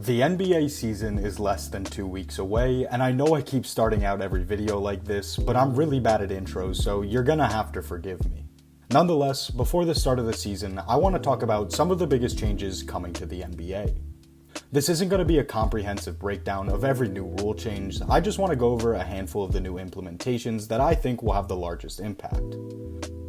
The NBA season is less than 2 weeks away, and I know I keep starting out every video like this, but I'm really bad at intros, so you're gonna have to forgive me. Nonetheless, before the start of the season, I want to talk about some of the biggest changes coming to the NBA. This isn't going to be a comprehensive breakdown of every new rule change, I just want to go over a handful of the new implementations that I think will have the largest impact.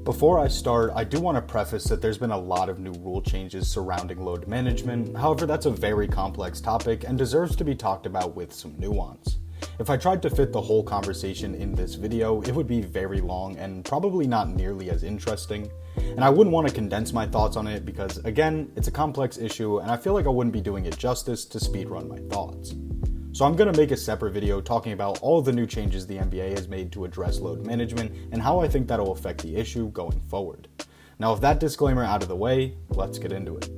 Before I start, I do want to preface that there's been a lot of new rule changes surrounding load management, however that's a very complex topic and deserves to be talked about with some nuance. If I tried to fit the whole conversation in this video, it would be very long and probably not nearly as interesting, and I wouldn't want to condense my thoughts on it because, again, it's a complex issue and I feel like I wouldn't be doing it justice to speedrun my thoughts. So I'm going to make a separate video talking about all the new changes the NBA has made to address load management and how I think that'll affect the issue going forward. Now with that disclaimer out of the way, let's get into it.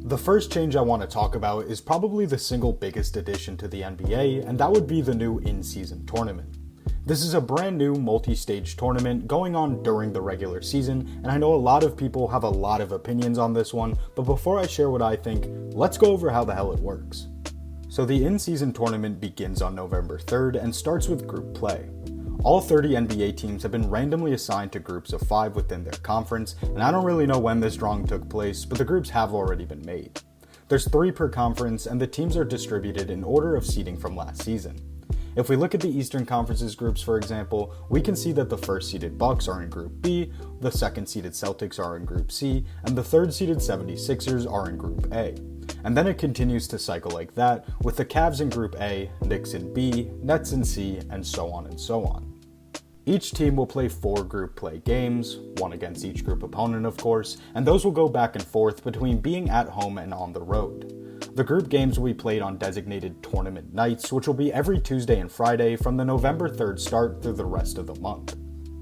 The first change I want to talk about is probably the single biggest addition to the NBA, and that would be the new In-Season Tournament. This is a brand new multi-stage tournament going on during the regular season, and I know a lot of people have a lot of opinions on this one, but before I share what I think, let's go over how the hell it works. So the In-Season Tournament begins on November 3rd and starts with group play. All 30 NBA teams have been randomly assigned to groups of 5 within their conference, and I don't really know when this drawing took place, but the groups have already been made. There's 3 per conference, and the teams are distributed in order of seeding from last season. If we look at the Eastern Conference's groups, for example, we can see that the first-seeded Bucks are in Group B, the second-seeded Celtics are in Group C, and the third-seeded 76ers are in Group A. And then it continues to cycle like that, with the Cavs in Group A, Knicks in B, Nets in C, and so on and so on. Each team will play 4 group play games, one against each group opponent of course, and those will go back and forth between being at home and on the road. The group games will be played on designated tournament nights, which will be every Tuesday and Friday from the November 3rd start through the rest of the month.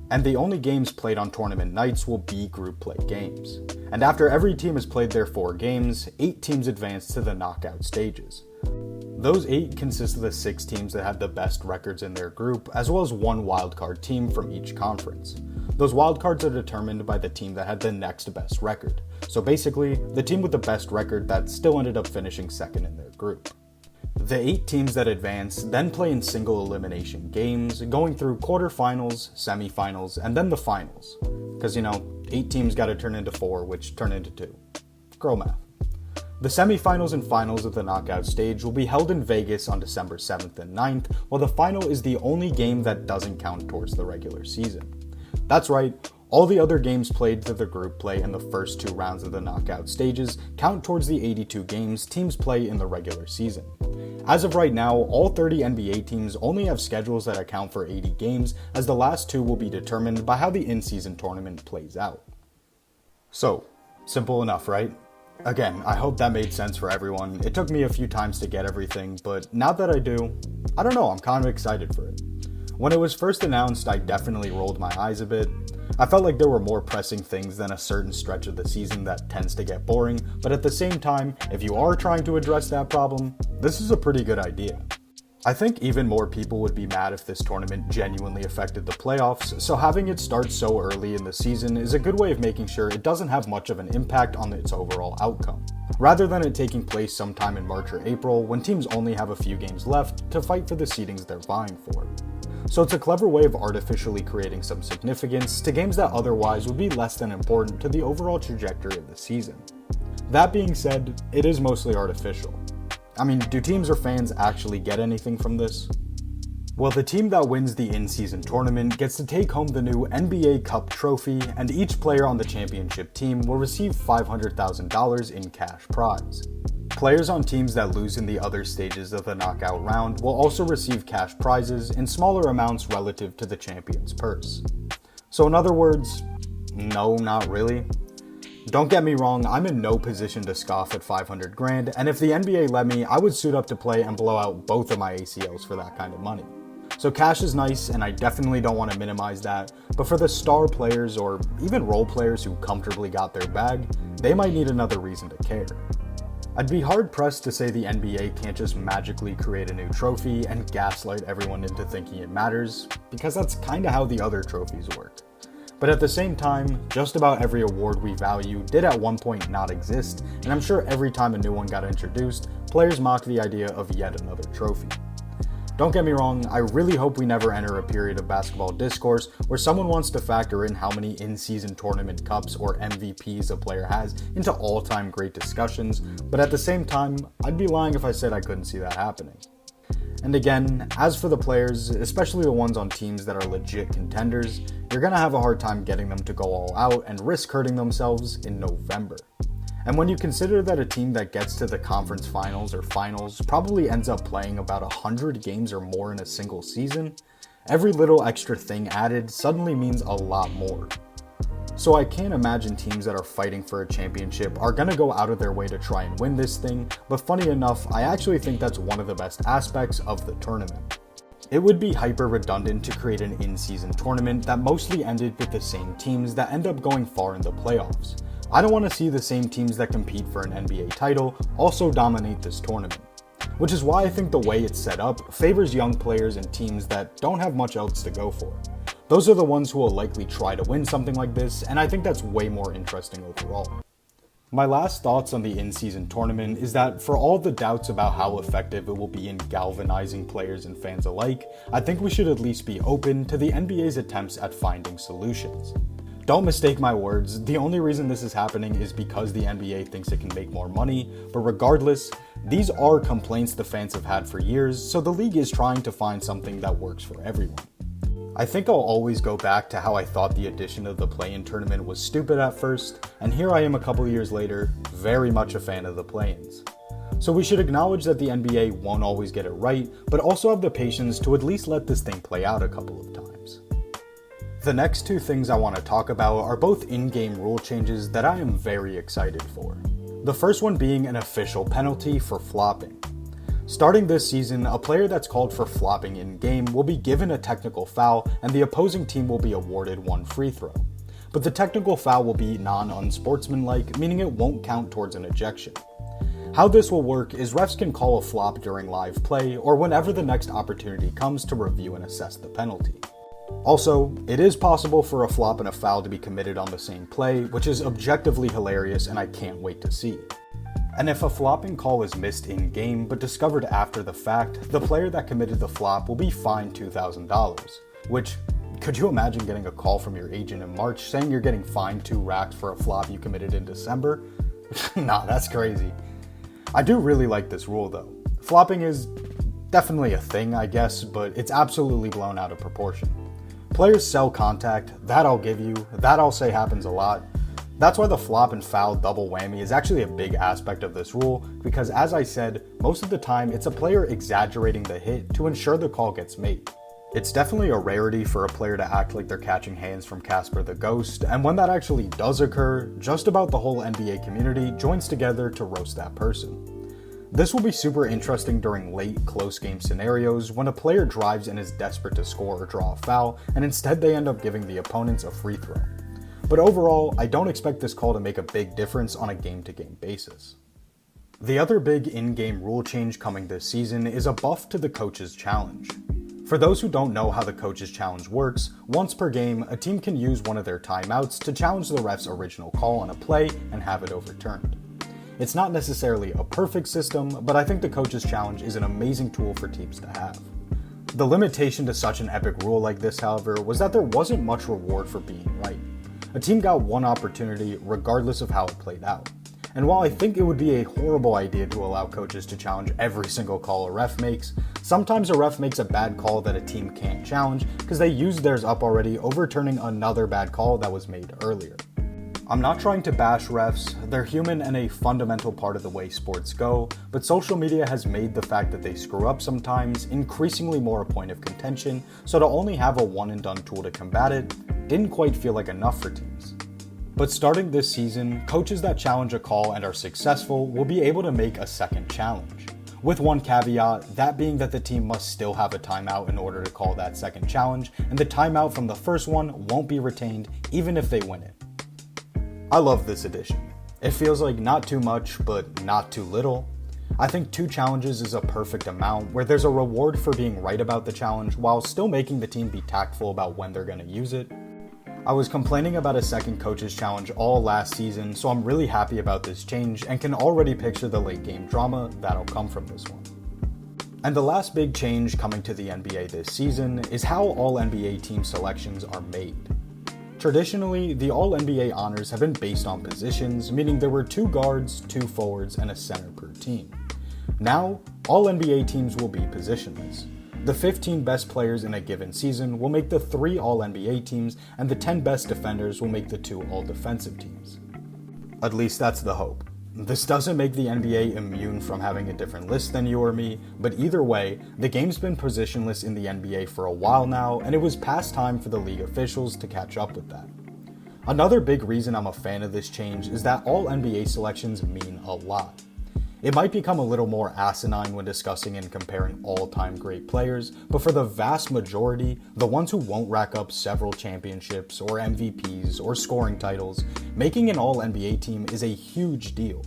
And the only games played on tournament nights will be group play games. And after every team has played their 4 games, 8 teams advance to the knockout stages. Those 8 consist of the 6 teams that had the best records in their group, as well as 1 wildcard team from each conference. Those wildcards are determined by the team that had the next best record. So basically, the team with the best record that still ended up finishing second in their group. The 8 teams that advance then play in single elimination games, going through quarterfinals, semifinals, and then the finals. Because 8 teams gotta turn into 4, which turn into 2. Girl math. The semifinals and finals of the knockout stage will be held in Vegas on December 7th and 9th, while the final is the only game that doesn't count towards the regular season. That's right, all the other games played through the group play in the first 2 rounds of the knockout stages count towards the 82 games teams play in the regular season. As of right now, all 30 NBA teams only have schedules that account for 80 games, as the last 2 will be determined by how the in-season tournament plays out. So, simple enough, right? Again, I hope that made sense for everyone. It took me a few times to get everything, but now that I do, I don't know, I'm kind of excited for it. When it was first announced, I definitely rolled my eyes a bit. I felt like there were more pressing things than a certain stretch of the season that tends to get boring, but at the same time, if you are trying to address that problem, this is a pretty good idea. I think even more people would be mad if this tournament genuinely affected the playoffs, so having it start so early in the season is a good way of making sure it doesn't have much of an impact on its overall outcome, rather than it taking place sometime in March or April when teams only have a few games left to fight for the seedings they're vying for. So it's a clever way of artificially creating some significance to games that otherwise would be less than important to the overall trajectory of the season. That being said, it is mostly artificial. I mean, do teams or fans actually get anything from this? Well, the team that wins the in-season tournament gets to take home the new NBA Cup trophy, and each player on the championship team will receive $500,000 in cash prize. Players on teams that lose in the other stages of the knockout round will also receive cash prizes in smaller amounts relative to the champion's purse. So in other words, no, not really. Don't get me wrong, I'm in no position to scoff at $500,000, and if the NBA let me, I would suit up to play and blow out both of my ACLs for that kind of money. So cash is nice, and I definitely don't want to minimize that, but for the star players or even role players who comfortably got their bag, they might need another reason to care. I'd be hard-pressed to say the NBA can't just magically create a new trophy and gaslight everyone into thinking it matters, because that's kinda how the other trophies work. But at the same time, just about every award we value did at one point not exist, and I'm sure every time a new one got introduced, players mock the idea of yet another trophy. Don't get me wrong, I really hope we never enter a period of basketball discourse where someone wants to factor in how many in-season tournament cups or MVPs a player has into all-time great discussions, but at the same time, I'd be lying if I said I couldn't see that happening. And again, as for the players, especially the ones on teams that are legit contenders, you're gonna have a hard time getting them to go all out and risk hurting themselves in November. And when you consider that a team that gets to the conference finals or finals probably ends up playing about 100 games or more in a single season, every little extra thing added suddenly means a lot more. So I can't imagine teams that are fighting for a championship are gonna go out of their way to try and win this thing, but funny enough, I actually think that's one of the best aspects of the tournament. It would be hyper redundant to create an in-season tournament that mostly ended with the same teams that end up going far in the playoffs. I don't want to see the same teams that compete for an NBA title also dominate this tournament, which is why I think the way it's set up favors young players and teams that don't have much else to go for. Those are the ones who will likely try to win something like this, and I think that's way more interesting overall. My last thoughts on the in-season tournament is that for all the doubts about how effective it will be in galvanizing players and fans alike, I think we should at least be open to the NBA's attempts at finding solutions. Don't mistake my words, the only reason this is happening is because the NBA thinks it can make more money, but regardless, these are complaints the fans have had for years, so the league is trying to find something that works for everyone. I think I'll always go back to how I thought the addition of the play-in tournament was stupid at first, and here I am a couple years later, very much a fan of the play-ins. So we should acknowledge that the NBA won't always get it right, but also have the patience to at least let this thing play out a couple of times. The next two things I want to talk about are both in-game rule changes that I am very excited for. The first one being an official penalty for flopping. Starting this season, a player that's called for flopping in-game will be given a technical foul and the opposing team will be awarded one free throw. But the technical foul will be non-unsportsmanlike, meaning it won't count towards an ejection. How this will work is refs can call a flop during live play or whenever the next opportunity comes to review and assess the penalty. Also, it is possible for a flop and a foul to be committed on the same play, which is objectively hilarious and I can't wait to see. And if a flopping call is missed in-game but discovered after the fact, the player that committed the flop will be fined $2,000, which, could you imagine getting a call from your agent in March saying you're getting fined $2,000 for a flop you committed in December? Nah, that's crazy. I do really like this rule though. Flopping is definitely a thing, I guess, but it's absolutely blown out of proportion. Players sell contact, that I'll give you, that I'll say happens a lot. That's why the flop and foul double whammy is actually a big aspect of this rule, because as I said, most of the time it's a player exaggerating the hit to ensure the call gets made. It's definitely a rarity for a player to act like they're catching hands from Casper the Ghost, and when that actually does occur, just about the whole NBA community joins together to roast that person. This will be super interesting during late, close game scenarios when a player drives and is desperate to score or draw a foul, and instead they end up giving the opponents a free throw. But overall, I don't expect this call to make a big difference on a game-to-game basis. The other big in-game rule change coming this season is a buff to the Coach's Challenge. For those who don't know how the Coach's Challenge works, once per game, a team can use one of their timeouts to challenge the ref's original call on a play and have it overturned. It's not necessarily a perfect system, but I think the Coach's Challenge is an amazing tool for teams to have. The limitation to such an epic rule like this, however, was that there wasn't much reward for being right. A team got one opportunity regardless of how it played out. And while I think it would be a horrible idea to allow coaches to challenge every single call a ref makes, sometimes a ref makes a bad call that a team can't challenge because they used theirs up already, overturning another bad call that was made earlier. I'm not trying to bash refs, they're human and a fundamental part of the way sports go, but social media has made the fact that they screw up sometimes increasingly more a point of contention, so to only have a one and done tool to combat it didn't quite feel like enough for teams. But starting this season, coaches that challenge a call and are successful will be able to make a second challenge. With one caveat, that being that the team must still have a timeout in order to call that second challenge, and the timeout from the first one won't be retained even if they win it. I love this addition. It feels like not too much, but not too little. I think 2 challenges is a perfect amount where there's a reward for being right about the challenge while still making the team be tactful about when they're going to use it. I was complaining about a second coaches challenge all last season, so I'm really happy about this change and can already picture the late game drama that'll come from this one. And the last big change coming to the NBA this season is how All-NBA team selections are made. Traditionally, the All-NBA honors have been based on positions, meaning there were 2 guards, 2 forwards, and a center per team. Now, All-NBA teams will be positionless. The 15 best players in a given season will make the 3 All-NBA teams, and the 10 best defenders will make the 2 All-Defensive teams. At least that's the hope. This doesn't make the NBA immune from having a different list than you or me, but either way, the game's been positionless in the NBA for a while now, and it was past time for the league officials to catch up with that. Another big reason I'm a fan of this change is that all NBA selections mean a lot. It might become a little more asinine when discussing and comparing all-time great players, but for the vast majority, the ones who won't rack up several championships or MVPs or scoring titles, making an All-NBA team is a huge deal.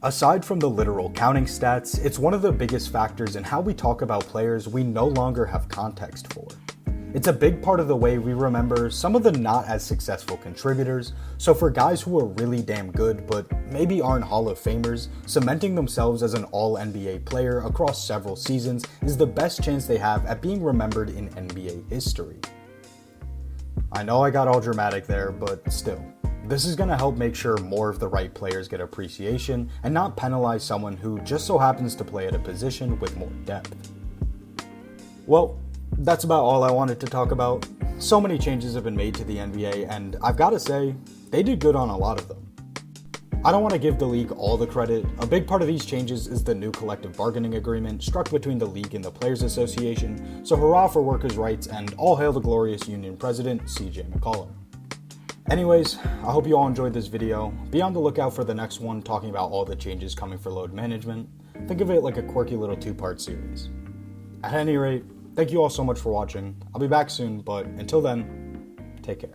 Aside from the literal counting stats, it's one of the biggest factors in how we talk about players we no longer have context for. It's a big part of the way we remember some of the not as successful contributors, so for guys who are really damn good but maybe aren't Hall of Famers, cementing themselves as an All-NBA player across several seasons is the best chance they have at being remembered in NBA history. I know I got all dramatic there, but still, this is going to help make sure more of the right players get appreciation and not penalize someone who just so happens to play at a position with more depth. Well, that's about all I wanted to talk about. So many changes have been made to the NBA, and I've got to say, they did good on a lot of them. I don't want to give the league all the credit. A big part of these changes is the new collective bargaining agreement struck between the league and the Players Association, so hurrah for workers' rights and all hail the glorious union president, CJ McCollum. Anyways, I hope you all enjoyed this video. Be on the lookout for the next one talking about all the changes coming for load management. Think of it like a quirky little 2-part series. At any rate, thank you all so much for watching. I'll be back soon, but until then, take care.